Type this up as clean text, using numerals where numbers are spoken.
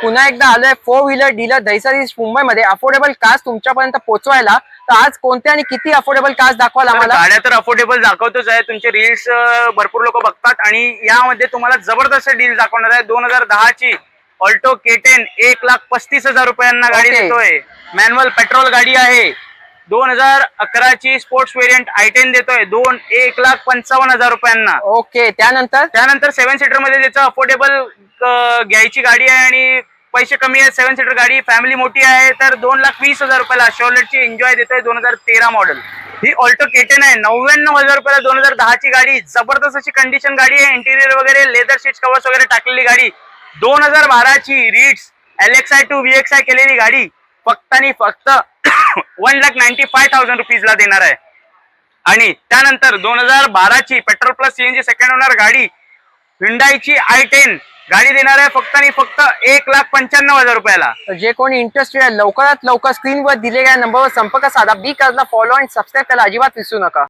पुन्हा एकदा आलोय फोर व्हीलर डीलर दहिसर मुंबईमध्ये अफोर्डेबल कार्स तुमच्यापर्यंत पोहोचवायला। तर आज कोणते आणि किती अफोर्डेबल कार्स दाखवाल आम्हाला? गाड्या तर अफोर्डेबल दाखवतोच आहे, तुमचे रील्स भरपूर लोक बघतात आणि यामध्ये तुम्हाला जबरदस्त डील दाखवणार आहे। 2010 ची ऑल्टो K10 1,35,000 रुपयांना गाडी देतोय। मॅन्युअल पेट्रोल गाडी आहे। 2011 ची स्पोर्ट्स वेरियंट i10 देतोय 1,55,000 रुपयांना। ओके, त्यानंतर 7 सीटर मध्ये त्याचं अफोर्डेबल घ्यायची गाडी आहे आणि पैसे कमी आहेत। 7 सीटर गाडी, फॅमिली मोठी आहे तर 2,20,000 रुपयाला शॉर्लेटची एन्जॉय देतोय 2013 मॉडेल। ही ऑल्टो K10 आहे 99,000 रुपयाला। 2010 ची गाडी, जबरदस्त अशी कंडिशन गाडी आहे। इंटिरियर वगैरे लेदर सीट्स कवर्स वगैरे टाकलेली गाडी। 2012 ची रीड्स LXi 2 VXi केलेली गाडी फक्त आणि फक्त 1,95,000 रुपीजला देणार आहे। आणि त्यानंतर 2012 ची petrol plus CNG second owner गाडी Hyundaiची i10 गाडी देणार आहे फक्त आणि फक्त 1,95,000 रुपयाला। जे कोणी इंटरेस्टेड आहे लवकरात लवकर स्क्रीनवर दिलेल्या नंबरवर संपर्क साधा। बी कार्सला फॉलो आणि सबस्क्राईब करायला अजिबात विसरू नका।